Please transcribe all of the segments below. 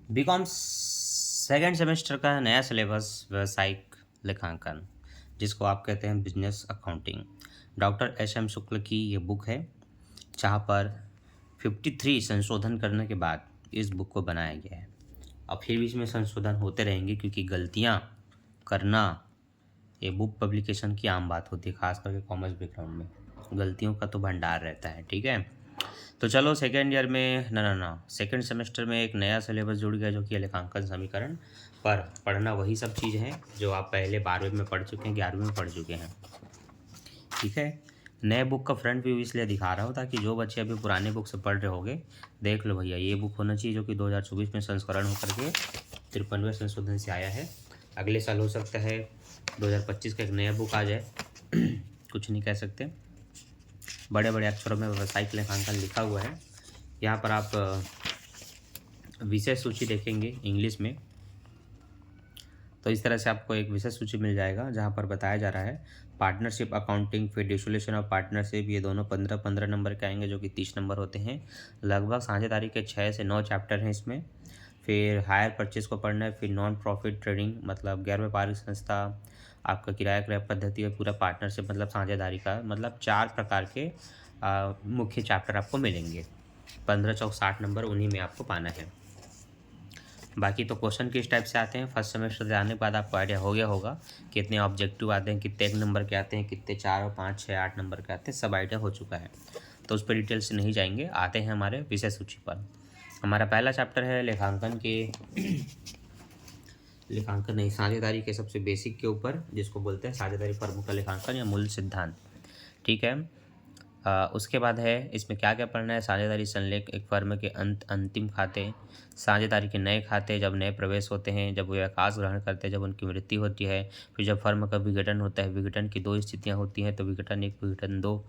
BCom second semester का नया syllabus व्यावसायिक लेखांकन, जिसको आप कहते हैं business accounting. Doctor S M Shukla की ये बुक है, जहाँ पर 53 संशोधन करने के बाद इस बुक को बनाया गया है। अब फिर भी इसमें संशोधन होते रहेंगे, क्योंकि गलतियाँ करना ये बुक पब्लिकेशन की आम बात होती है, खास करके कॉमर्स बैकग्राउंड में गलतियों का तो भंडार रहता है। ठीक है, तो चलो सेकेंड ईयर में ना सेकेंड सेमेस्टर में एक नया सिलेबस जुड़ गया, जो कि है लेखांकन समीकरण। पर पढ़ना वही सब चीज़ है जो आप पहले 12वीं में पढ़ चुके हैं, 11वीं में पढ़ चुके हैं। ठीक है, नए बुक का फ्रंट व्यू इसलिए दिखा रहा हूँ ताकि जो बच्चे अभी पुराने बुक से पढ़ रहे होंगे, देख लो भैया, ये बुक होना चाहिए जो कि 2024 में संस्करण होकर के 53वें संशोधन से आया है। अगले साल हो सकता है 2025 का एक नया बुक आ जाए कुछ नहीं कह सकते। बड़े बड़े अक्षरों में व्यावसायिक लेखांकन लिखा हुआ है। यहाँ पर आप विषय सूची देखेंगे इंग्लिश में, तो इस तरह से आपको एक विषय सूची मिल जाएगा, जहाँ पर बताया जा रहा है पार्टनरशिप अकाउंटिंग, फिर डिसोल्यूशन ऑफ पार्टनरशिप, ये दोनों 15-15 नंबर के आएंगे, जो कि 30 नंबर होते हैं। लगभग साझेदारी के 6 से 9 चैप्टर हैं इसमें। फिर हायर परचेज को पढ़ना है, फिर नॉन प्रॉफिट ट्रेडिंग मतलब गैर व्यापारिक संस्था, आपका किराया क्रय पद्धति, और पूरा पार्टनरशिप मतलब साझेदारी का, मतलब 4 प्रकार के मुख्य चैप्टर आपको मिलेंगे। 15 चौक 60 नंबर उन्हीं में आपको पाना है। बाकी तो क्वेश्चन किस टाइप से आते हैं, फर्स्ट सेमेस्टर से आने के बाद आपको आइडिया हो गया होगा कितने ऑब्जेक्टिव आते हैं, कितने एक नंबर के आते हैं, कितने 4 और 5 6 8 नंबर के आते हैं, सब आइडिया हो चुका है। तो उस पर डिटेल से नहीं जाएंगे, आते हैं हमारे विषय सूची पर। हमारा पहला चैप्टर है लेखांकन के लेखांकन नहीं, साझेदारी के सबसे बेसिक के ऊपर, जिसको बोलते हैं साझेदारी फर्म का लेखांकन या मूल सिद्धांत। ठीक है, उसके बाद है इसमें क्या क्या पढ़ना है, साझेदारी संलेख, एक फर्म के अंतिम खाते, साझेदारी के नए खाते जब नए प्रवेश होते हैं, जब वे अवकाश ग्रहण करते हैं, जब उनकी मृत्यु होती है, फिर जब फर्म का विघटन होता है, विघटन की 2 स्थितियां होती हैं, तो विघटन 1 विघटन 2।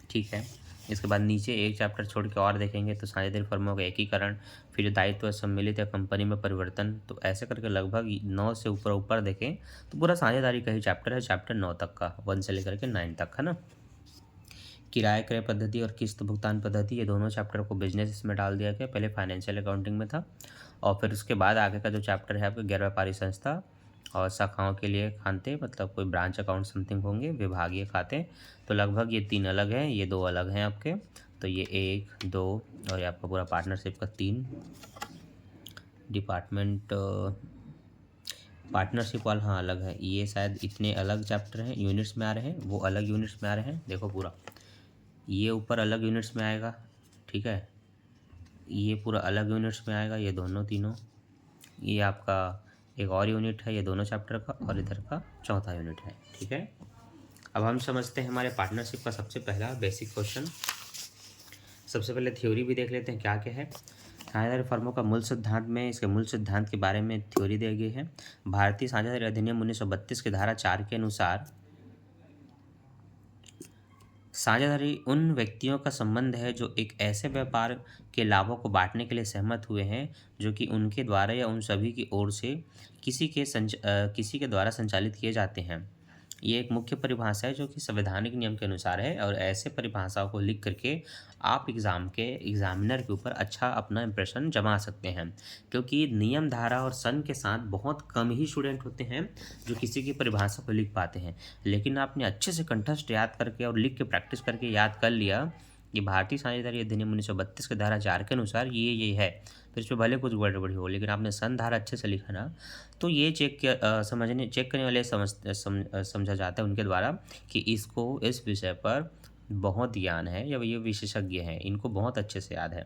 ठीक है, इसके बाद नीचे एक चैप्टर छोड़ के और देखेंगे तो साझेदारी फर्मों का एकीकरण, फिर दायित्व सम्मिलित या कंपनी में परिवर्तन, तो ऐसे करके लगभग 9 से ऊपर ऊपर देखें तो पूरा साझेदारी का ही चैप्टर है, चैप्टर 9 तक का, 1 से लेकर के 9 तक, है ना। किराया क्रय पद्धति और किस्त भुगतान पद्धति, ये दोनों चैप्टर को बिजनेस में डाल दिया गया, पहले फाइनेंशियल अकाउंटिंग में था। और फिर उसके बाद आगे का जो चैप्टर है आपका गैर व्यापारी संस्था और शाखाओं के लिए खाते, मतलब कोई ब्रांच अकाउंट समथिंग होंगे, विभागीय खाते। तो लगभग ये 3 अलग हैं, ये 2 अलग हैं आपके, तो ये 1 2 और ये आपका पूरा पार्टनरशिप का 3 डिपार्टमेंट। पार्टनरशिप वाला हाँ अलग है, ये शायद इतने अलग चैप्टर हैं, यूनिट्स में आ रहे हैं, वो अलग यूनिट्स में आ रहे हैं। देखो पूरा ये ऊपर अलग यूनिट्स में आएगा, ठीक है, ये पूरा अलग यूनिट्स में आएगा, ये दोनों तीनों, ये आपका एक और यूनिट है, ये दोनों चैप्टर का, और इधर का चौथा यूनिट है। ठीक है, अब हम समझते हैं हमारे पार्टनरशिप का सबसे पहला बेसिक क्वेश्चन। सबसे पहले थ्योरी भी देख लेते हैं क्या क्या है। साझेदारी फर्मों का मूल सिद्धांत में इसके मूल सिद्धांत के बारे में थ्योरी दी गई है। भारतीय साझेदारी अधिनियम 1932 की धारा 4 के अनुसार साझेदारी उन व्यक्तियों का संबंध है जो एक ऐसे व्यापार के लाभों को बांटने के लिए सहमत हुए हैं जो कि उनके द्वारा या उन सभी की ओर से किसी के द्वारा संचालित किए जाते हैं। ये एक मुख्य परिभाषा है जो कि संवैधानिक नियम के अनुसार है, और ऐसे परिभाषाओं को लिख करके आप एग्जामिनर के ऊपर अच्छा अपना इंप्रेशन जमा सकते हैं, क्योंकि नियम धारा और सन के साथ बहुत कम ही स्टूडेंट होते हैं जो किसी की परिभाषा को लिख पाते हैं। लेकिन आपने अच्छे से कंठस्थ याद करके और लिख के प्रैक्टिस करके याद कर लिया कि भारतीय साझेदारी अधिनियम 1932 के धारा 4 के अनुसार ये है, फिर इसमें भले कुछ गड़बड़ी हो, लेकिन आपने सन धारा अच्छे से लिखा ना, तो ये चेक करने वाले समझा जाता है उनके द्वारा कि इसको इस विषय पर बहुत ज्ञान है, या ये विशेषज्ञ हैं, इनको बहुत अच्छे से याद है।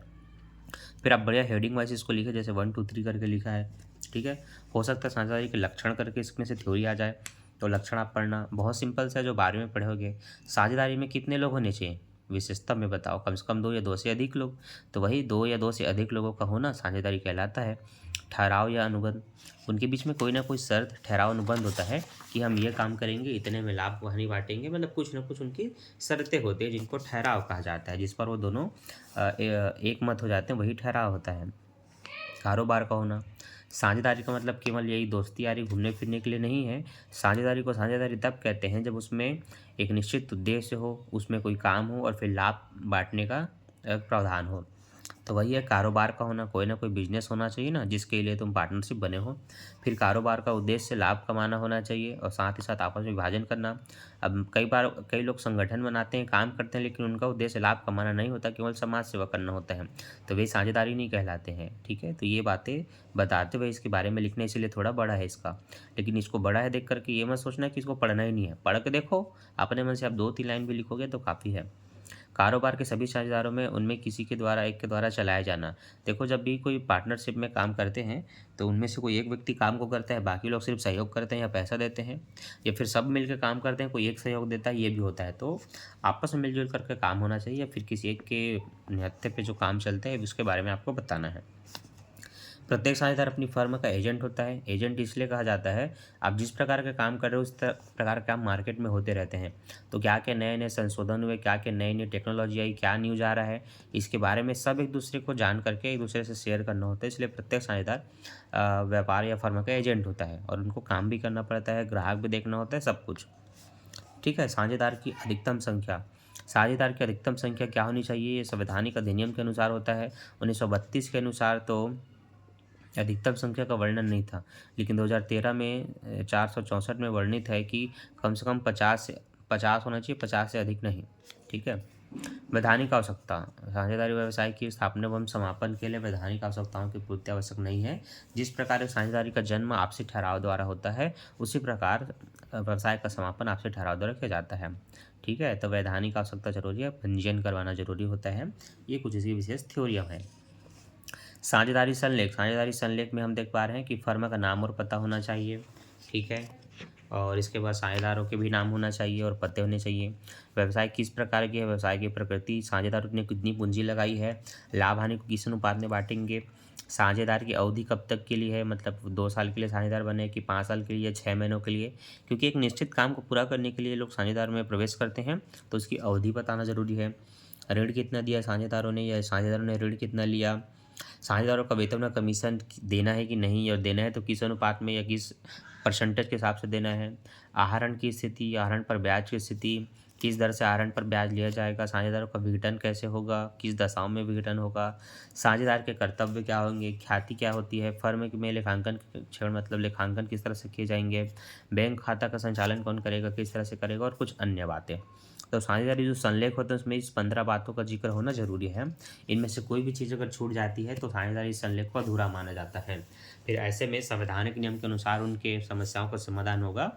फिर आप बढ़िया हेडिंग वाइज इसको लिखे, जैसे 1 2 3 करके लिखा है। ठीक है, हो सकता है साझेदारी के लक्षण करके इसमें से थ्योरी आ जाए, तो लक्षण आप पढ़ना बहुत सिंपल सा है, जो 12वीं में पढ़े होगे। साझेदारी में कितने लोग होने चाहिए, विशेषता में बताओ, कम से कम 2 या 2 से अधिक लोग, तो वही 2 या 2 से अधिक लोगों का होना साझेदारी कहलाता है। ठहराव या अनुबंध, उनके बीच में कोई ना कोई शर्त ठहराव अनुबंध होता है कि हम ये काम करेंगे, इतने में लाभ हानि बांटेंगे, मतलब कुछ ना कुछ उनकी शर्तें होती है जिनको ठहराव कहा जाता है, जिस पर वो दोनों एक मत हो जाते हैं, वही ठहराव होता है। कारोबार का होना, साझेदारी का मतलब केवल यही दोस्ती यारी घूमने फिरने के लिए नहीं है। साझेदारी को साझेदारी तब कहते हैं जब उसमें एक निश्चित उद्देश्य हो, उसमें कोई काम हो और फिर लाभ बांटने का प्रावधान हो। तो वही है कारोबार का होना, कोई ना कोई बिजनेस होना चाहिए ना जिसके लिए तुम पार्टनरशिप बने हो। फिर कारोबार का उद्देश्य लाभ कमाना होना चाहिए और साथ ही साथ आपस में विभाजन करना। अब कई बार कई लोग संगठन बनाते हैं, काम करते हैं, लेकिन उनका उद्देश्य लाभ कमाना नहीं होता, केवल समाज सेवा करना होता है, तो वे साझेदारी नहीं कहलाते हैं। ठीक है, तो ये बातें बताते हुए इसके बारे में लिखने, इसीलिए थोड़ा बड़ा है इसका। लेकिन इसको बड़ा है देख करके ये मत सोचना कि इसको पढ़ना ही नहीं है, पढ़ के देखो अपने मन से, आप 2-3 लाइन भी लिखोगे तो काफ़ी है। कारोबार के सभी साझेदारों में उनमें किसी के द्वारा एक के द्वारा चलाया जाना। देखो जब भी कोई पार्टनरशिप में काम करते हैं तो उनमें से कोई एक व्यक्ति काम को करता है, बाकी लोग सिर्फ सहयोग करते हैं या पैसा देते हैं, या फिर सब मिलकर काम करते हैं, कोई एक सहयोग देता है, ये भी होता है। तो आपस में मिलजुल करके काम होना चाहिए, या फिर किसी एक के निहत्थे पे जो काम चलते हैं उसके बारे में आपको बताना है। प्रत्येक साझेदार अपनी फर्म का एजेंट होता है। एजेंट इसलिए कहा जाता है, आप जिस प्रकार का काम कर रहे हो उस प्रकार के काम मार्केट में होते रहते हैं। तो क्या क्या नए नए संशोधन हुए, क्या क्या नई नई टेक्नोलॉजी आई, क्या न्यूज आ रहा है, इसके बारे में सब एक दूसरे को जान करके एक दूसरे से शेयर करना होता है। इसलिए प्रत्येक साझेदार व्यापार या फर्म का एजेंट होता है और उनको काम भी करना पड़ता है, ग्राहक भी देखना होता है, सब कुछ। ठीक है, साझेदार की अधिकतम संख्या। साझेदार की अधिकतम संख्या क्या होनी चाहिए, ये संवैधानिक अधिनियम के अनुसार होता है। 1932 के अनुसार तो अधिकतम संख्या का वर्णन नहीं था, लेकिन 2013 में 464 में वर्णित है कि कम से कम 50 होना चाहिए, 50 से अधिक नहीं। ठीक है, वैधानिक आवश्यकता। साझेदारी व्यवसाय की स्थापना एवं समापन के लिए वैधानिक आवश्यकताओं की पूर्ति आवश्यक नहीं है। जिस प्रकार साझेदारी का जन्म आपसी ठहराव द्वारा होता है, उसी प्रकार व्यवसाय का समापन आपसी ठहराव द्वारा किया जाता है। ठीक है, तो वैधानिक आवश्यकता जरूरी है, पंजीयन करवाना जरूरी होता है। ये कुछ इसकी विशेष थ्योरियाँ हैं। साझेदारी संलेख। साझेदारी संलेख में हम देख पा रहे हैं कि फर्म का नाम और पता होना चाहिए। ठीक है, और इसके बाद साझेदारों के भी नाम होना चाहिए और पते होने चाहिए। व्यवसाय किस प्रकार की है, व्यवसाय की प्रकृति, साझेदारों ने कितनी पूंजी लगाई है, लाभ हानि को किस अनुपात में बांटेंगे, साझेदार की अवधि कब तक के लिए है, मतलब 2 साल के लिए साझेदार बने कि 5 साल के लिए, 6 महीनों के लिए, क्योंकि एक निश्चित काम को पूरा करने के लिए लोग साझेदार में प्रवेश करते हैं, तो उसकी अवधि बताना जरूरी है। ऋण कितना दिया साझेदारों ने, या साझेदारों ने ऋण कितना लिया, साझेदारों का वेतन या कमीशन देना है कि नहीं, और देना है तो किस अनुपात में या किस परसेंटेज के हिसाब से देना है। आहरण की स्थिति, आहरण पर ब्याज की स्थिति, किस दर से आहरण पर ब्याज लिया जाएगा, साझेदारों का विघटन कैसे होगा, किस दशाओं में विघटन होगा, साझेदार के कर्तव्य क्या होंगे, ख्याति क्या होती है, फर्म में लेखांकन के क्षण मतलब लेखांकन किस तरह से किए जाएंगे, बैंक खाता का संचालन कौन करेगा, किस तरह से करेगा, और कुछ अन्य बातें। तो साझेदारी जो संलेख होता है उसमें इस 15 बातों का जिक्र होना जरूरी है। इनमें से कोई भी चीज़ अगर छूट जाती है तो साझेदारी संलेख को अधूरा माना जाता है। फिर ऐसे में संवैधानिक नियम के अनुसार उनके समस्याओं का समाधान होगा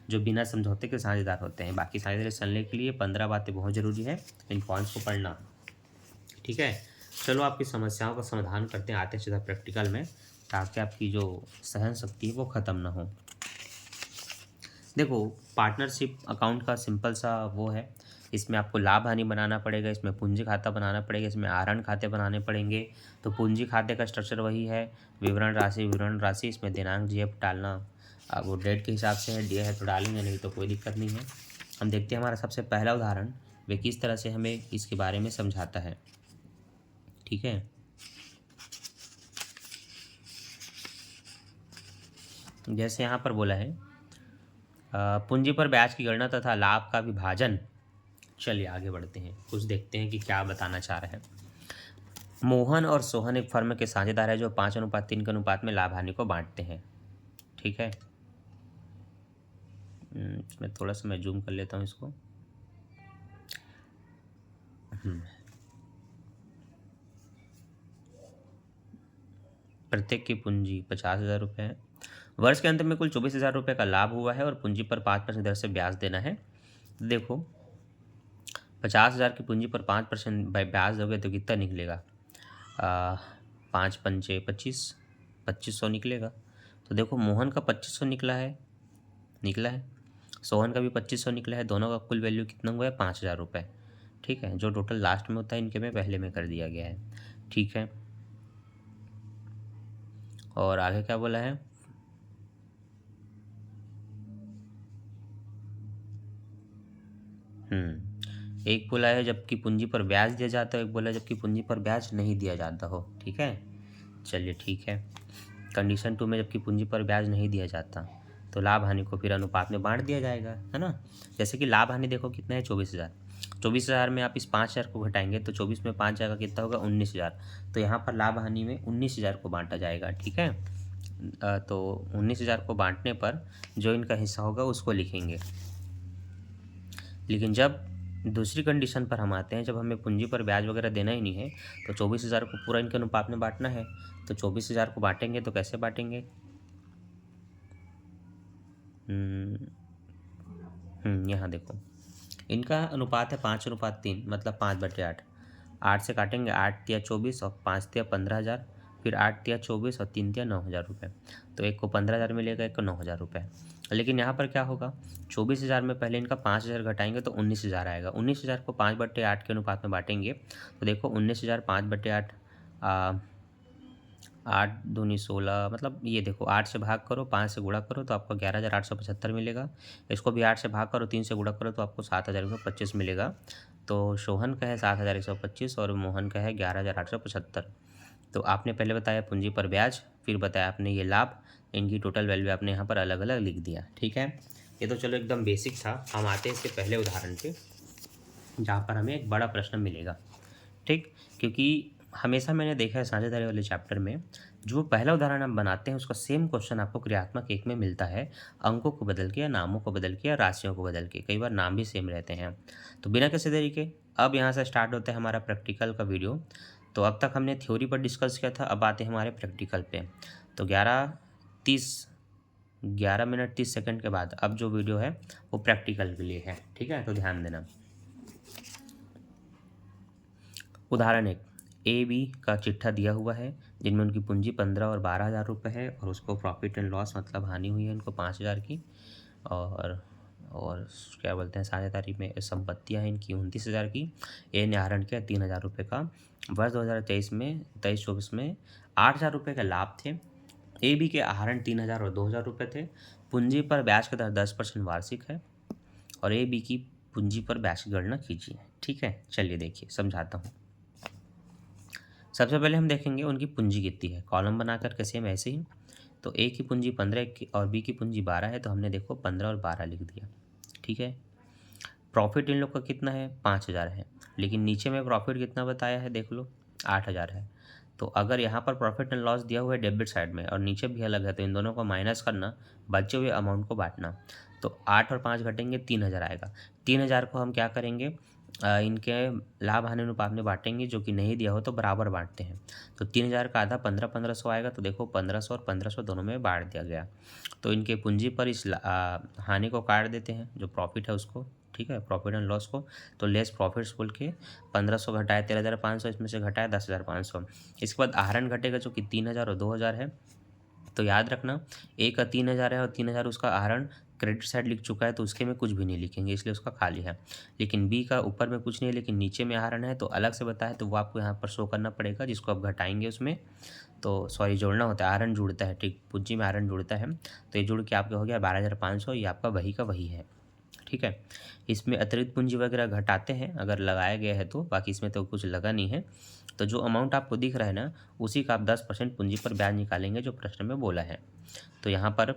जो बिना समझौते के साझेदार होते हैं। बाकी साझेदारी संलेख के लिए 15 बातें बहुत जरूरी है, इन पॉइंट्स को पढ़ना। ठीक है, चलो आपकी समस्याओं का समाधान करते हैं, आते हैं सीधा प्रैक्टिकल में, ताकि आपकी जो सहन शक्ति है वो ख़त्म ना हो। देखो, पार्टनरशिप अकाउंट का सिंपल सा वो है, इसमें आपको लाभ हानि बनाना पड़ेगा, इसमें पूंजी खाता बनाना पड़ेगा, इसमें आहरण खाते बनाने पड़ेंगे। तो पूंजी खाते का स्ट्रक्चर वही है, विवरण राशि, इसमें दिनांक जीएफ डालना, अब वो डेट के हिसाब से है, दिया है तो डालेंगे, नहीं तो कोई दिक्कत नहीं है। हम देखते हैं हमारा सबसे पहला उदाहरण वे किस तरह से हमें इसके बारे में समझाता है। ठीक है, जैसे यहाँ पर बोला है पूंजी पर ब्याज की गणना तथा लाभ का विभाजन। चलिए आगे बढ़ते हैं, कुछ देखते हैं कि क्या बताना चाह रहे हैं। मोहन और सोहन एक फर्म के साझेदार है जो 5:3 के अनुपात में लाभ हानि को बांटते हैं। ठीक है, इसमें थोड़ा सा मैं जूम कर लेता हूँ इसको। प्रत्येक की पूंजी 50,000 रुपये है। वर्ष के अंत में कुल 24,000 रुपये का लाभ हुआ है और पूंजी पर 5% दर से ब्याज देना है। देखो 50,000 की पूंजी पर 5% ब्याज दोगे तो कितना निकलेगा, 5 पंचे 25, 2500 निकलेगा। तो देखो मोहन का 2500 निकला है, सोहन का भी 2500 निकला है, दोनों का कुल वैल्यू कितना हुआ है, 5,000 रुपये। ठीक है, जो टोटल लास्ट में होता है इनके में पहले में कर दिया गया है। ठीक है, और आगे क्या बोला है, एक बोला है जबकि पूंजी पर ब्याज दिया जाता है, एक बोला है जबकि पूंजी पर ब्याज नहीं दिया जाता हो। ठीक है, चलिए ठीक है। कंडीशन 2 में जबकि पूंजी पर ब्याज नहीं दिया जाता तो लाभ हानि को फिर अनुपात में बांट दिया जाएगा, है ना। जैसे कि लाभ हानि देखो कितना है, 24,000, 24,000 में आप इस 5,000 को घटाएंगे तो 24 में 5 जाएगा, कितना होगा 19,000। तो यहाँ पर लाभ हानि में 19,000 को बांटा जाएगा, ठीक है। तो 19,000 को बांटने पर जो इनका हिस्सा होगा उसको लिखेंगे। लेकिन जब दूसरी कंडीशन पर हम आते हैं, जब हमें पूंजी पर ब्याज वगैरह देना ही नहीं है, तो 24,000 को पूरा इनके अनुपात में बांटना है। तो 24,000 को बांटेंगे तो कैसे बांटेंगे? यहाँ देखो, इनका अनुपात है 5:3, मतलब 5/8। 8 से काटेंगे, 8 तिया 24 और 5 तिया 15,000, फिर 8 तिया 24 और 3 तिया 9,000 रुपये। तो एक को 15,000 मिलेगा, एक को 9,000 रुपये। लेकिन यहाँ पर क्या होगा, 24,000 में पहले इनका 5,000 घटाएंगे तो 19,000 आएगा। 19,000 को 5/8 के अनुपात में बांटेंगे तो देखो 19,000 5/8, 8 दूनी 16, मतलब ये देखो 8 से भाग करो, 5 से गुणा करो तो आपको 11,875 मिलेगा। इसको भी 8 से भाग करो, 3 से गुणा करो तो आपको 7,125 मिलेगा। तो शोहन का है 7,125 और मोहन का है 11,875। तो आपने पहले बताया पूंजी पर ब्याज, फिर बताया आपने ये लाभ, इनकी टोटल वैल्यू आपने यहाँ पर अलग अलग लिख दिया, ठीक है। ये तो चलो एकदम बेसिक था। हम आते हैं इसके पहले उदाहरण पे, जहाँ पर हमें एक बड़ा प्रश्न मिलेगा, ठीक। क्योंकि हमेशा मैंने देखा है साझेदारी वाले चैप्टर में, जो पहला उदाहरण हम बनाते हैं उसका सेम क्वेश्चन आपको क्रियात्मक एक में मिलता है, अंकों को बदल के या नामों को बदल के या राशियों को बदल के। कई बार नाम भी सेम रहते हैं। तो बिना किसी देरी के अब यहाँ से स्टार्ट होता है हमारा प्रैक्टिकल का वीडियो। तो अब तक हमने थ्योरी पर डिस्कस किया था, अब आते हैं हमारे प्रैक्टिकल पे। तो 11 मिनट 30 सेकंड के बाद अब जो वीडियो है वो प्रैक्टिकल के लिए है, ठीक है। तो ध्यान देना। उदाहरण 1, ए बी का चिट्ठा दिया हुआ है, जिनमें उनकी पूंजी 15 और 12,000 रुपये है, और उसको प्रॉफिट एंड लॉस मतलब हानि हुई है इनको 5,000 की। और क्या बोलते हैं, साझेदारी में संपत्तियां हैं इनकी 29,000 की। ए ने आहरण किया 3,000 रुपये का। वर्ष 2023 में 23-24 में 8,000 रुपये के लाभ थे। ए बी के आहरण 3,000 और 2,000 रुपये थे। पूंजी पर ब्याज का दर 10% वार्षिक है, और ए बी की पूंजी पर ब्याज की गणना कीजिए, ठीक है। चलिए देखिए समझाता हूँ। सबसे पहले हम देखेंगे उनकी पूंजी कितनी है, कॉलम बनाकर के सेम ऐसे ही। तो ए की पूंजी 15 और बी की पूंजी 12 है, तो हमने देखो 15 और 12 लिख दिया, ठीक है। प्रॉफिट इन लोग का कितना है, 5,000 है, लेकिन नीचे में प्रॉफिट कितना बताया है देख लो, 8,000 है। तो अगर यहाँ पर प्रॉफिट एंड लॉस दिया हुआ है डेबिट साइड में और नीचे भी अलग है, तो इन दोनों को माइनस करना, बचे हुए अमाउंट को बांटना। तो 8 और 5 घटेंगे 3,000 आएगा। 3,000 को हम क्या करेंगे, इनके लाभ हानि अनुपात में बांटेंगे, जो कि नहीं दिया हो तो बराबर बांटते हैं। तो 3,000 का आधा 1500 आएगा, तो देखो 1500 और 1500 दोनों में बांट दिया गया। तो इनके पूंजी पर इस हानि को काट देते हैं, जो प्रॉफिट है उसको, ठीक है, प्रॉफिट एंड लॉस को। तो लेस प्रॉफिट्स बोल के 1500 घटाए 13,500, इसमें से घटाए 10,500। इसके बाद आहरण घटेगा, जो कि 3,000 और 2,000 है। तो याद रखना, ए का 3,000 है और 3,000 उसका आहरण क्रेडिट साइड लिख चुका है, तो उसके में कुछ भी नहीं लिखेंगे, इसलिए उसका खाली है। लेकिन बी का ऊपर में कुछ नहीं है, लेकिन नीचे में आहरण है, तो अलग से बताया, तो वो आपको यहाँ पर शो करना पड़ेगा, जिसको आप घटाएंगे उसमें। तो सॉरी, जोड़ना होता है, आहरण जुड़ता है, ठीक, पूंजी में आहरण जुड़ता है। तो ये जुड़ के आपका हो गया 12,500, ये आपका वही का वही है, ठीक है। इसमें अतिरिक्त पूंजी वगैरह घटाते हैं अगर लगाया गया है तो, बाकी इसमें तो कुछ लगा नहीं है। तो जो अमाउंट आपको दिख रहा है ना, उसी का आप 10% पूंजी पर ब्याज निकालेंगे, जो प्रश्न में बोला है। तो यहाँ पर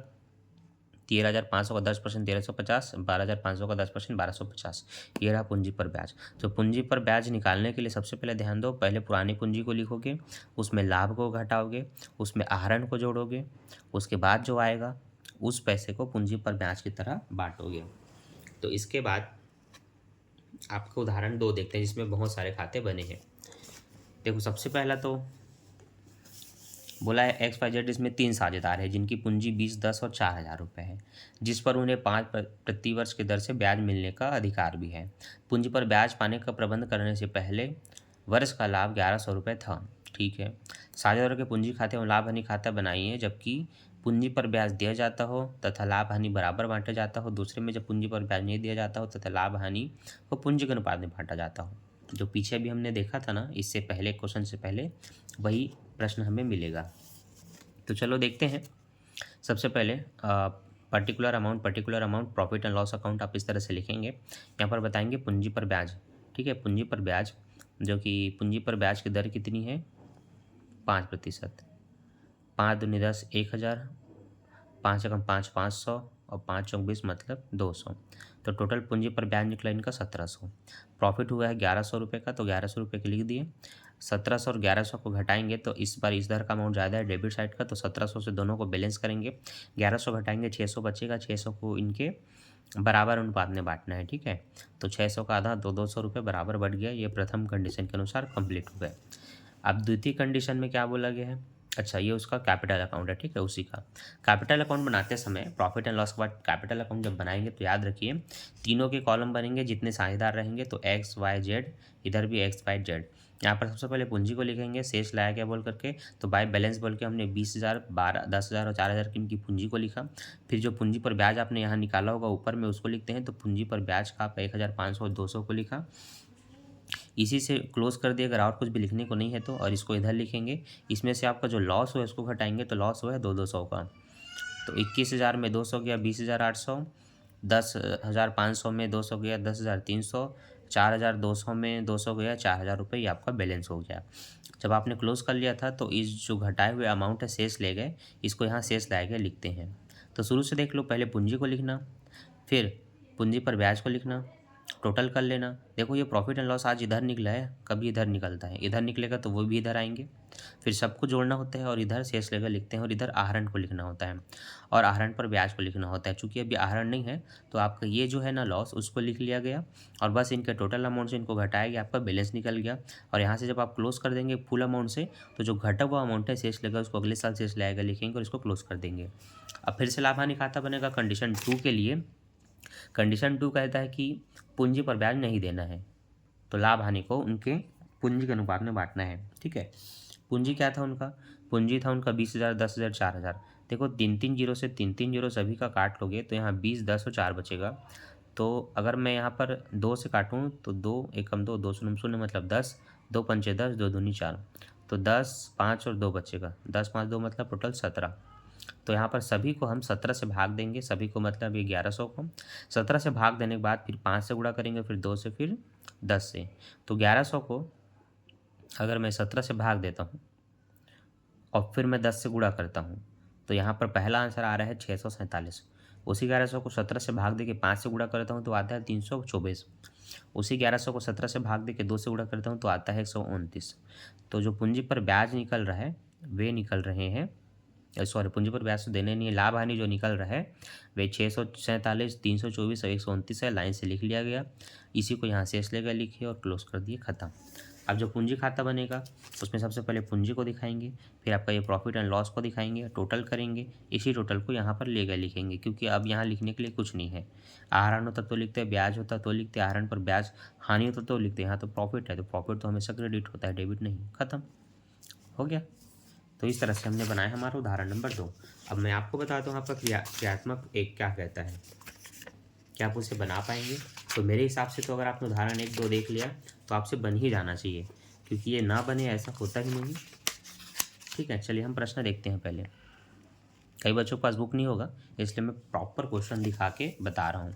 13,500 का 10% 1,350, 12,500 का 10% 1,250, ये रहा पूंजी पर ब्याज। तो पूंजी पर ब्याज निकालने के लिए सबसे पहले ध्यान दो, पहले पुरानी पूंजी को लिखोगे, उसमें लाभ को घटाओगे, उसमें आहरण को जोड़ोगे, उसके बाद जो आएगा उस पैसे को पूंजी पर ब्याज की तरह बांटोगे। तो इसके बाद आपको उदाहरण 2 देखते हैं, जिसमें बहुत सारे खाते बने हैं। देखो सबसे पहला तो बोला है XYZ, इसमें 3 साझेदार हैं, जिनकी पूंजी 20, 10 और 4,000 रुपये है, जिस पर उन्हें 5 प्रति वर्ष की दर से ब्याज मिलने का अधिकार भी है। पूंजी पर ब्याज पाने का प्रबंध करने से पहले वर्ष का लाभ 1,100 रुपये था, ठीक है। साझेदारों के पूंजी खाते और लाभ हानि खाता बनाइए, जबकि पूंजी पर ब्याज दिया जाता हो तथा लाभ हानि बराबर बांटा जाता हो। दूसरे में जब पूंजी पर ब्याज नहीं दिया जाता हो तथा लाभ हानि को पूंजी के अनुपात में बांटा जाता हो। जो पीछे भी हमने देखा था ना, इससे पहले क्वेश्चन से पहले, वही प्रश्न हमें मिलेगा। तो चलो देखते हैं। सबसे पहले particular amount profit and loss account आप इस तरह से लिखेंगे। यहाँ पर बताएंगे पूंजी पर ब्याज, ठीक है। पूंजी पर ब्याज, जो कि पूंजी पर ब्याज की दर कितनी है, 5%। 5 दूनी 10, 1,000, 5 एकम 5, 500, और 5 चौक 20 मतलब 200। तो टोटल पूंजी पर ब्याज निकला इनका 1700। प्रॉफिट हुआ है 1100 रुपये का, तो 1100 रुपये के लिख दिए। 1700 और 1100 को घटाएंगे तो इस बार इधर का अमाउंट ज़्यादा है डेबिट साइड का, तो 1700 से दोनों को बैलेंस करेंगे। 1100 घटाएंगे 600 बचेगा, 600 को इनके बराबर अनुपात में बांटना है। ठीक है, तो 600 का आधा तो 200 रुपये बराबर बढ़ गया। ये प्रथम कंडीशन के अनुसार कंप्लीट हो गया। अब द्वितीय कंडीशन में क्या बोला गया है? अच्छा, ये उसका कैपिटल अकाउंट है। ठीक है, उसी का कैपिटल अकाउंट बनाते समय प्रॉफिट एंड लॉस के बाद कैपिटल अकाउंट जब बनाएंगे तो याद रखिए तीनों के कॉलम बनेंगे जितने साझेदार रहेंगे, तो एक्स वाई जेड, इधर भी एक्स वाई जेड। यहाँ पर सबसे पहले पूंजी को लिखेंगे, शेष लाया क्या बोल करके, तो बाय बैलेंस बोल के हमने 20,000, 12, 10,000 और 4,000 की इनकी पूंजी को लिखा। फिर जो पूंजी पर ब्याज आपने यहाँ निकाला होगा ऊपर में उसको लिखते हैं, तो पूंजी पर ब्याज का आप 1,500 और 200 को लिखा। इसी से क्लोज कर दिया, अगर और कुछ भी लिखने को नहीं है तो, और इसको इधर लिखेंगे। इसमें से आपका जो लॉस हुआ है उसको घटाएंगे, तो लॉस हुआ है 200 का। तो 21,000 में 200 गया 20,800, 10,500 में 200 गया 10,300, 4,200 में 200 गया 4,000 रुपये, ये आपका बैलेंस हो गया। जब आपने क्लोज कर लिया था तो इस जो घटाए हुए अमाउंट है शेष ले गए, इसको यहाँ शेष लाए गए लिखते हैं। तो शुरू से देख लो, पहले पूंजी को लिखना, फिर पूंजी पर ब्याज को लिखना, टोटल कर लेना। देखो ये प्रॉफिट एंड लॉस आज इधर निकला है, कभी इधर निकलता है, इधर निकलेगा तो वो भी इधर आएंगे। फिर सबको जोड़ना होता है और इधर शेष लेकर लिखते हैं, और इधर आहरण को लिखना होता है और आहरण पर ब्याज को लिखना होता है। चूंकि अभी आहरण नहीं है तो आपका ये जो है ना लॉस, उसको लिख लिया गया और बस इनके टोटल अमाउंट से इनको घटाया गया, आपका बैलेंस निकल गया। और यहाँ से जब आप क्लोज कर देंगे फुल अमाउंट से, तो जो घटा हुआ अमाउंट है शेष लेगा उसको अगले साल शेष लाएगा लिखेंगे और इसको क्लोज कर देंगे। अब फिर से लाभ हानि खाता बनेगा कंडीशन 2 के लिए। कंडीशन 2 कहता है कि पूंजी पर ब्याज नहीं देना है, तो लाभ हानि को उनके पूंजी के अनुपात में बांटना है। ठीक है, पूंजी क्या था उनका? पूंजी था उनका 20,000, 10,000, 4,000। देखो 3-3 जीरो से 3-3 जीरो सभी का काट लोगे तो यहाँ 20, 10 और 4 बचेगा। तो अगर मैं यहाँ पर 2 से काटूँ तो 2 एकम 2, 2 शून्य शून्य मतलब 10, 2 पंचे 10, 2 दूनी 4, तो 10, 5 और 2 बचेगा। 10, 5, 2 मतलब टोटल 17। तो यहाँ पर सभी को हम 17 से भाग देंगे, सभी को मतलब ये 1100 को 17 से भाग देने के बाद फिर 5 से गुणा करेंगे, फिर 2 से, फिर 10 से। तो 1100 को अगर मैं 17 से भाग देता हूँ और फिर मैं 10 से गुणा करता हूँ, तो यहाँ पर पहला आंसर आ रहा है 647। उसी 1100 को 17 से भाग दे के 5 से गुणा करता हूँ तो आता है 324। उसी 1100 को 17 से भाग दे के 2 से गुणा करता हूँ तो आता है 129। तो जो पूंजी पर ब्याज निकल रहा है वे निकल रहे हैं, सॉरी पूंजी पर ब्याज तो देने नहीं है, लाभ हानि जो निकल रहा है वे 647, 324 और 129 है। लाइन से लिख लिया गया, इसी को यहाँ शेष लेकर लिखिए और क्लोज कर दिए, खत्म। अब जो पूंजी खाता बनेगा उसमें सबसे पहले पूंजी को दिखाएंगे, फिर आपका ये प्रॉफिट एंड लॉस को दिखाएंगे, टोटल करेंगे, इसी टोटल को यहाँ पर ले गए लिखेंगे, क्योंकि अब यहाँ लिखने के लिए कुछ नहीं है। आहरण होता तो लिखते, ब्याज होता तो लिखते, आहरण पर ब्याज, हानि होता तो लिखते, यहाँ तो प्रॉफिट है तो प्रॉफिट तो हमेशा क्रेडिट होता है, डेबिट नहीं। खत्म हो गया। तो इस तरह से हमने बनाया हमारा उदाहरण नंबर 2। अब मैं आपको बताता हूँ आपका क्रियात्मक 1 क्या कहता है, क्या आप उसे बना पाएंगे? तो मेरे हिसाब से तो अगर आपने उदाहरण 1, 2 देख लिया तो आपसे बन ही जाना चाहिए, क्योंकि ये ना बने ऐसा होता ही नहीं। ठीक है, चलिए हम प्रश्न देखते हैं। पहले कई बच्चों के पास बुक नहीं होगा इसलिए मैं प्रॉपर क्वेश्चन दिखा के बता रहा हूँ।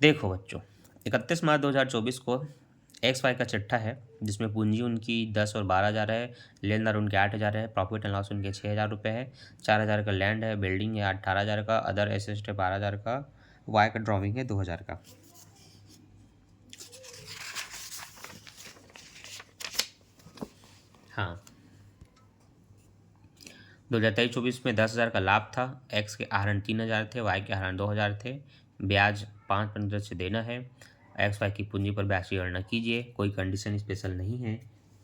देखो बच्चों, 31 मार्च 2024 को एक्स वाई का चिट्ठा है जिसमें पूंजी उनकी 10 और 12,000 है, लेनदार उनके 8,000 है, प्रॉफिट एंड लॉस उनके 6,000 रुपये है, 4,000 का लैंड है, बिल्डिंग है 18,000 का, अदर एसेट है 12,000 का, वाई का ड्राइंग है 2,000 का। हाँ, 2023-24 में 10,000 का लाभ था, एक्स के आहरण 3,000 थे, वाई के आहरण 2,000 थे, ब्याज 5% से देना है। एक्स वाई की पूंजी पर ब्याज की गणना कीजिए, कोई कंडीशन स्पेशल नहीं है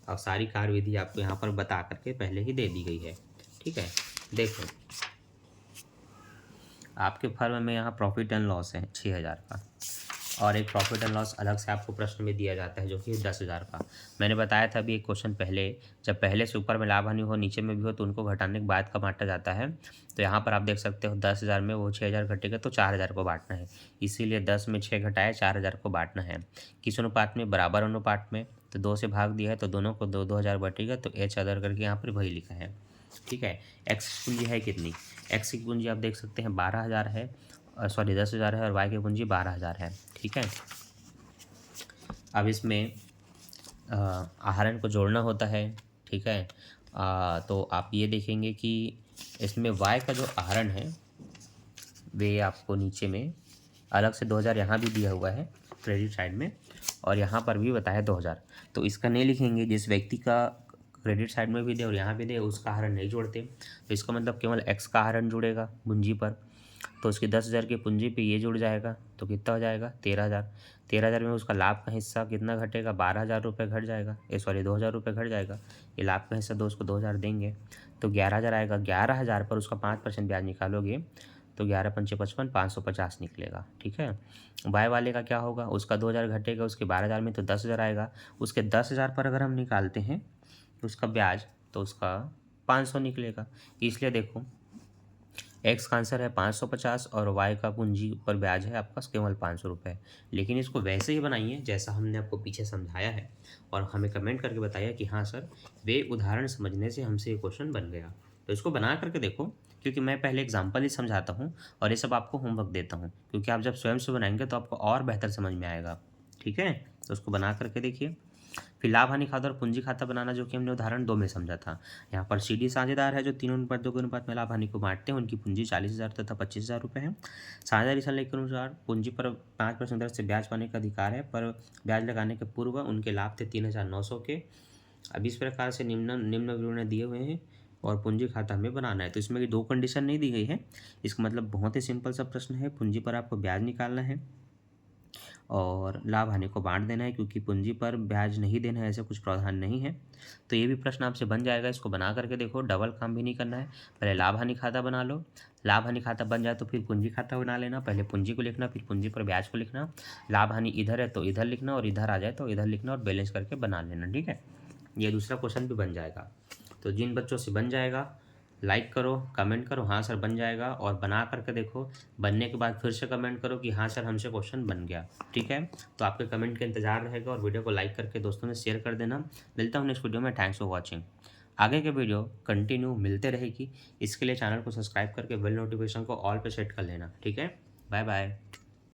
और सारी कार्यविधि आपको यहाँ पर बता करके पहले ही दे दी गई है। ठीक है, देखो आपके फर्म में यहाँ प्रॉफिट एंड लॉस है 6,000 का, और एक प्रॉफिट एंड लॉस अलग से आपको प्रश्न में दिया जाता है जो कि 10,000 का। मैंने बताया था अभी एक क्वेश्चन पहले, जब पहले से ऊपर में लाभ हानि हो नीचे में भी हो तो उनको घटाने के बाद का बांटा जाता है। तो यहाँ पर आप देख सकते हो 10,000 में वो 6,000 घटेगा तो 4,000 को बांटना है, इसीलिए 10 में 6 घटाए 4,000 को बांटना है। किस अनुपात में? बराबर अनुपात में। तो 2 से भाग दिया है तो दोनों को 2,000 बटेगा, तो एच अदर करके यहाँ पर वही लिखा है। ठीक है, एक्स की पूंजी है कितनी? एक्स की पूंजी आप देख सकते हैं 12,000 है, सॉरी 10,000 है, और वाई की पूंजी 12,000 है। ठीक है, अब इसमें आहरण को जोड़ना होता है। ठीक है, तो आप ये देखेंगे कि इसमें वाई का जो आहरण है वे आपको नीचे में अलग से 2000 यहाँ भी दिया हुआ है क्रेडिट साइड में, और यहाँ पर भी बताया 2000। तो इसका नहीं लिखेंगे, जिस व्यक्ति का क्रेडिट साइड में भी दे और यहाँ भी दे उसका हरण नहीं जोड़ते। तो इसका मतलब केवल एक्स का हरण जुड़ेगा पूंजी पर। तो उसकी 10,000 की पूंजी पे ये जुड़ जाएगा तो कितना हो जाएगा 13,000। 13,000 में उसका लाभ का हिस्सा कितना घटेगा, 12,000 रुपये घट जाएगा, 2,000 रुपये घट जाएगा। ये लाभ का हिस्सा दो, उसको 2,000 देंगे तो 11,000 आएगा। 11,000 पर उसका 5% ब्याज निकालोगे तो 11 पंचे 55, 550 निकलेगा। ठीक है। बाय वाले का क्या होगा, उसका 2,000 घटेगा, उसके 12,000 में तो 10,000 आएगा। उसके 10,000 पर अगर हम निकालते हैं उसका ब्याज तो उसका 500 निकलेगा। इसलिए देखो एक्स का आंसर है 550 और वाई का पूंजी पर ब्याज है आपका केवल 500 रुपये। लेकिन इसको वैसे ही बनाइए जैसा हमने आपको पीछे समझाया है और हमें कमेंट करके बताइए कि हाँ सर वे उदाहरण समझने से हमसे ये क्वेश्चन बन गया। तो इसको बना करके देखो, क्योंकि मैं पहले एग्जाम्पल ही समझाता हूँ और ये सब आपको होमवर्क देता हूँ, क्योंकि आप जब स्वयं से बनाएंगे तो आपको और बेहतर समझ में आएगा। ठीक है, तो उसको बना करके देखिए। फिर लाभ हानि खाता और पूंजी खाता बनाना, जो कि हमने उदाहरण 2 में समझा था। यहाँ पर सीडी साझेदार है जो 3:2 के अनुपात में लाभ हानि को बांटते हैं। उनकी पूंजी 40,000 तथा 25,000 रुपये है। साझेदारी सलाह के अनुसार पूंजी पर 5% दर से ब्याज पाने का अधिकार है, पर ब्याज लगाने के पूर्व उनके लाभ थे 3,900 के। अब इस प्रकार से निम्न विवरण दिए हुए हैं और पूंजी खाता हमें बनाना है। तो इसमें 2 कंडीशन नहीं दी गई है। इसका मतलब बहुत ही सिंपल सा प्रश्न है। पूंजी पर आपको ब्याज निकालना है और लाभ हानि को बांट देना है, क्योंकि पूंजी पर ब्याज नहीं देना है ऐसा कुछ प्रावधान नहीं है। तो ये भी प्रश्न आपसे बन जाएगा। इसको बना करके देखो, डबल काम भी नहीं करना है। पहले लाभ हानि खाता बना लो, लाभ हानि खाता बन जाए तो फिर पूंजी खाता बना लेना। पहले पूंजी को लिखना, फिर पूंजी पर ब्याज को लिखना। लाभ हानि इधर है तो इधर लिखना और इधर आ जाए तो इधर लिखना और बैलेंस करके बना लेना। ठीक है, ये दूसरा क्वेश्चन भी बन जाएगा। तो जिन बच्चों से बन जाएगा लाइक करो, कमेंट करो हाँ सर बन जाएगा, और बना करके देखो। बनने के बाद फिर से कमेंट करो कि हाँ सर हमसे क्वेश्चन बन गया। ठीक है, तो आपके कमेंट का इंतजार रहेगा और वीडियो को लाइक करके दोस्तों में शेयर कर देना। मिलता हूँ नेक्स्ट वीडियो में। Thanks for watching. आगे के वीडियो कंटिन्यू मिलते रहेगी, इसके लिए चैनल को सब्सक्राइब करके बेल नोटिफिकेशन को ऑल पे सेट कर लेना। ठीक है, बाय बाय।